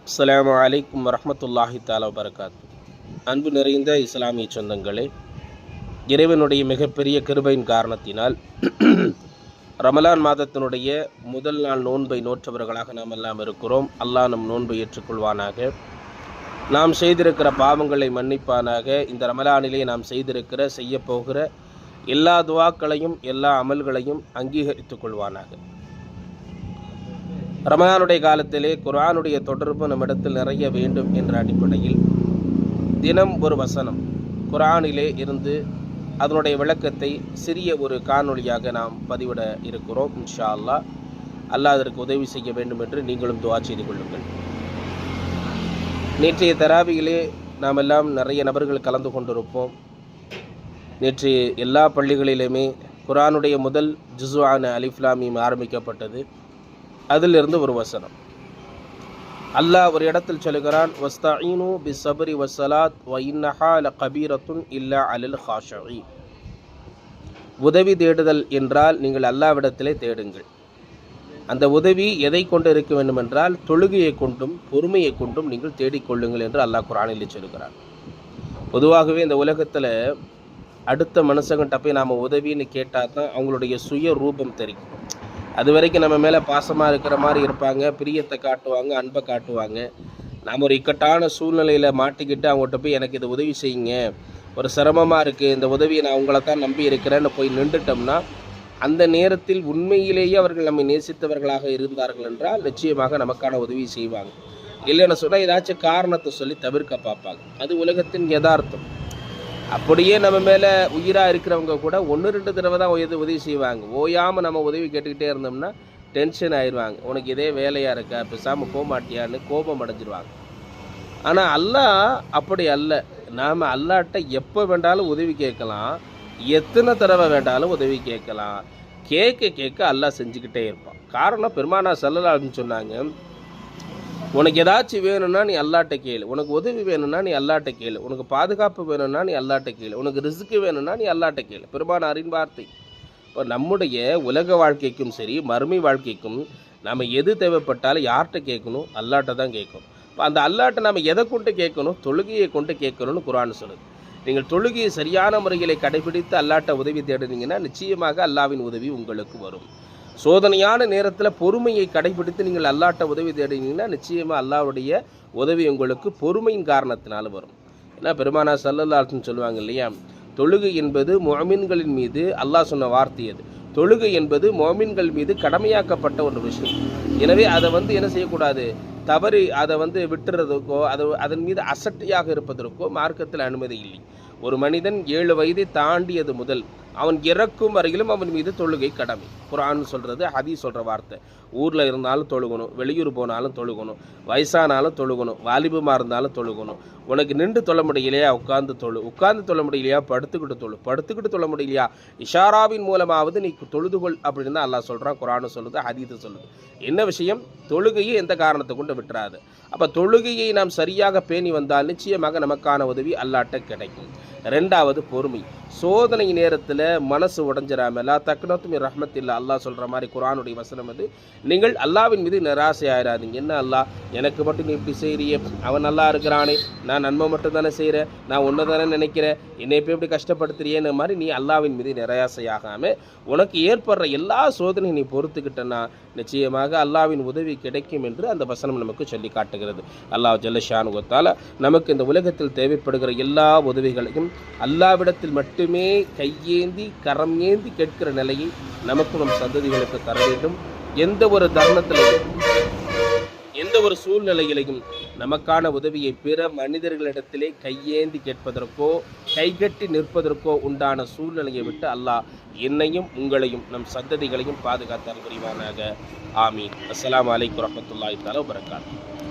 அஸ்ஸலாமு அலைக்கும் வரஹ்மத்துல்லாஹி தஆலா வபரகாத்து. அன்பு நிறைந்த இஸ்லாமிய சொந்தங்களே, இறைவனுடைய மிகப்பெரிய கிருபையின் காரணத்தினால் ரமலான் மாதத்தினுடைய முதல் நாள் நோன்பை நோற்றவர்களாக நாம் எல்லாம் இருக்கிறோம். அல்லாஹ் நம் நோன்பை ஏற்றுக்கொள்வானாக, நாம் செய்திருக்கிற பாவங்களை மன்னிப்பானாக. இந்த ரமலானிலே நாம் செய்யப்போகிற எல்லா துவாக்களையும் எல்லா அமல்களையும் அங்கீகரித்துக் கொள்வானாக. ரமலானுடைய காலத்திலே குர்ஆனுடைய தொடர்பு நம்மிடத்தில் நிறைய வேண்டும் என்ற அடிப்படையில் தினம் ஒரு வசனம் குர்ஆனிலே இருந்து அதனுடைய விளக்கத்தை சிறிய ஒரு காணொளியாக நாம் பதிவிட இருக்கிறோம். இன்ஷா அல்லாஹ். அல்லாஹ் அதற்கு உதவி செய்ய வேண்டும் என்று நீங்களும் துஆ செய்து கொள்ளுங்கள். நேற்றைய தராவியிலே நாம் எல்லாம் நிறைய நபர்கள் கலந்து கொண்டிருப்போம். நேற்று எல்லா பள்ளிகளிலுமே குர்ஆனுடைய முதல் ஜுஸுஆன அலிஃப் லாம் மீம் ஆரம்பிக்கப்பட்டது. அதிலிருந்து ஒரு வசனம். அல்லாஹ் ஒரு இடத்தில் சொல்கிறான், வஸ்தஈனு பிஸ்ஸப்ரி வஸ்ஸலாத் வ இன்னஹா லகபீரத்துன் இல்லா அலல் காஷிஈன். உதவி தேடுதல் என்றால் நீங்கள் அல்லாஹ்விடத்திலே தேடுங்கள். அந்த உதவி எதை கொண்டு இருக்க வேண்டும் என்றால் தொழுகையை கொண்டும் பொறுமையை கொண்டும் நீங்கள் தேடிக்கொள்ளுங்கள் என்று அல்லாஹ் குர்ஆனில் சொல்கிறான். பொதுவாகவே இந்த உலகத்தில் அடுத்த மனுஷங்கிட்ட போய் நாம் உதவின்னு கேட்டால் தான் அவங்களுடைய சுய ரூபம் தெரியும். அது வரைக்கும் நம்ம மேலே பாசமாக இருக்கிற மாதிரி இருப்பாங்க, பிரியத்தை காட்டுவாங்க, அன்பை காட்டுவாங்க. நாம் ஒரு இக்கட்டான சூழ்நிலையில் மாட்டிக்கிட்டு அவங்கள்ட்ட போய் எனக்கு இது உதவி செய்யுங்க, ஒரு சிரமமாக இருக்குது, இந்த உதவியை நான் உங்களை தான் நம்பி இருக்கிறேன்னு போய் நின்றுட்டோம்னா அந்த நேரத்தில் உண்மையிலேயே அவர்கள் நம்மை நேசித்தவர்களாக இருந்தார்கள் என்றால் நிச்சயமாக நமக்கான உதவி செய்வாங்க. இல்லைன்னு சொன்னால் ஏதாச்சும் காரணத்தை சொல்லி தவிர்க்க பார்ப்பாங்க. அது உலகத்தின் யதார்த்தம். அப்படியே நம்ம மேலே உயிராக இருக்கிறவங்க கூட 1-2 தடவை தான் உதவி செய்வாங்க. ஓயாமல் நம்ம உதவி கேட்டுக்கிட்டே இருந்தோம்னா டென்ஷன் ஆயிடுவாங்க. உனக்கு இதே வேலையாக இருக்கா, பேசாமல் போக மாட்டியான்னு கோபம் அடைஞ்சிருவாங்க. ஆனால் அல்லாஹ் அப்படி அல்ல. நாம் அல்லாஹ்ட்ட எப்போ வேண்டாலும் உதவி கேட்கலாம், எத்தனை தடவை வேண்டாலும் உதவி கேட்கலாம். கேட்க அல்லாஹ் செஞ்சுக்கிட்டே இருப்பான். காரணம் பெருமானார் ஸல்லல்லாஹு அலைஹி வஸல்லம் சொன்னாங்க, உனக்கு ஏதாச்சும் வேணும்னா நீ அல்லாஹ்ட்ட கேளு, உனக்கு உதவி வேணும்னா நீ அல்லாஹ்ட்ட கேளு, உனக்கு பாதுகாப்பு வேணும்னா நீ அல்லாஹ்ட்ட கேளு, உனக்கு ரிஸ்க்கு வேணும்னா நீ அல்லாஹ்ட்ட கேளு. பெருமானாரின் வார்த்தை. இப்போ நம்முடைய உலக வாழ்க்கைக்கும் சரி மறுமை வாழ்க்கைக்கும் நம்ம எது தேவைப்பட்டாலும் யார்கிட்ட கேட்கணும்? அல்லாஹ்ட்ட தான் கேட்கணும். இப்போ அந்த அல்லாஹ்ட்ட நம்ம எதை கொண்டு கேட்கணும்? தொழுகையை கொண்டு கேட்கணும்னு குர்ஆன் சொல்லுது. நீங்கள் தொழுகையை சரியான முறையில் கடைபிடித்து அல்லாஹ்ட்ட உதவி தேடுனீங்கன்னா நிச்சயமாக அல்லாஹ்வின் உதவி உங்களுக்கு வரும். சோதனையான நேரத்தில் பொறுமையை கடைபிடித்து நீங்கள் அல்லாஹ்ட்ட உதவி தேடினீங்கன்னா நிச்சயமாக அல்லாஹ்வுடைய உதவி உங்களுக்கு பொறுமையின் காரணத்தினால வரும். ஏன்னா பெருமானார் ஸல்லல்லாஹு அலைஹி வஸல்லம் சொல்லுவாங்க இல்லையா, தொழுகை என்பது முஅமின்களின் மீது அல்லாஹ் சொன்ன வார்த்தை. அது தொழுகை என்பது முஅமின்கள் மீது கடமையாக்கப்பட்ட ஒரு விஷயம். எனவே அதை என்ன செய்யக்கூடாது, தவறி அதை விட்டுறதுக்கோ அதன் மீது அசட்டையாக இருப்பதற்கோ மார்க்கத்தில் அனுமதி இல்லை. ஒரு மனிதன் 7 வயதை தாண்டியது முதல் அவன் இறக்கும் வரையிலும் அவன் மீது தொழுகை கடமை. குர்ஆன் சொல்கிறது, ஹதீஸ் சொல்கிற வார்த்தை. ஊரில் இருந்தாலும் தொழுகணும், வெளியூர் போனாலும் தொழுகணும், வயசானாலும் தொழுகணும், வாலிபமாக இருந்தாலும் தொழுகணும். உனக்கு நின்று தொழ முடியலையா உட்கார்ந்து தொழ முடியலையா படுத்துக்கிட்டு தொழ முடியலையா இஷாராவின் மூலமாவது நீ தொழுதுகொள் அப்படின்னு தான் அல்லாஹ் சொல்கிறான். குர்ஆன் சொல்லுது, ஹதீஸ் சொல்லுது. என்ன விஷயம்? தொழுகையை எந்த காரணத்தை கொண்டு விட்டுறாது. அப்போ தொழுகையை நாம் சரியாக பேணி வந்தால் நிச்சயமாக நமக்கான உதவி அல்லாஹ்ட்ட கிடைக்கும். 2வது பொறுமை. சோதனை நேரத்தில் மனசு உடஞ்சிடாமல் தக்னத்தும் ரஹ்மத்தில்லா அல்லாஹ் சொல்கிற மாதிரி குர்ஆனுடைய வசனம் அது. நீங்கள் அல்லாஹ்வின் மீது நிராசை ஆயிடாதீங்க. என்ன அல்லாஹ் எனக்கு மட்டும் நீ இப்படி செய்கிறியே, அவன் நல்லா இருக்கிறானே, நான் நன்மை மட்டும் தானே செய்கிறேன், நான் ஒன்று தானே நினைக்கிறேன், என்னை இப்போ இப்படி கஷ்டப்படுத்துறியேன்னு மாதிரி நீ அல்லாஹ்வின் மீது நிராசையாகாமல் உனக்கு ஏற்படுற எல்லா சோதனையும் நீ பொறுத்துக்கிட்டனா நிச்சயமாக அல்லாஹ்வின் உதவி கிடைக்கும் என்று அந்த வசனம் நமக்கு சொல்லி காட்டுகிறது. அல்லாஹ் ஜல்ல ஷானுஹு வ தஆலா நமக்கு இந்த உலகத்தில் தேவைப்படுகிற எல்லா உதவிகளையும் அல்லாஹ்விடத்தில் மட்டுமே கையேந்தி கரம் ஏந்தி கேட்கிற நிலையை நமக்கு நம் சந்ததிகளுக்கு தர வேண்டும். எந்த ஒரு தருணத்திலையும் எந்த ஒரு சூழ்நிலையிலையும் நமக்கான உதவியை பிற மனிதர்களிடத்திலே கையேந்தி கேட்பதற்கோ கைகட்டி நிற்பதற்கோ உண்டான சூழ்நிலையை விட்டு அல்லாஹ் என்னையும் உங்களையும் நம் சந்ததிகளையும் பாதுகாத்தால் புரிவானாக. ஆமீன். அஸ்ஸலாமு அலைக்கும் வரஹ்மத்துல்லாஹி தஆலா வபரகாத்துஹு.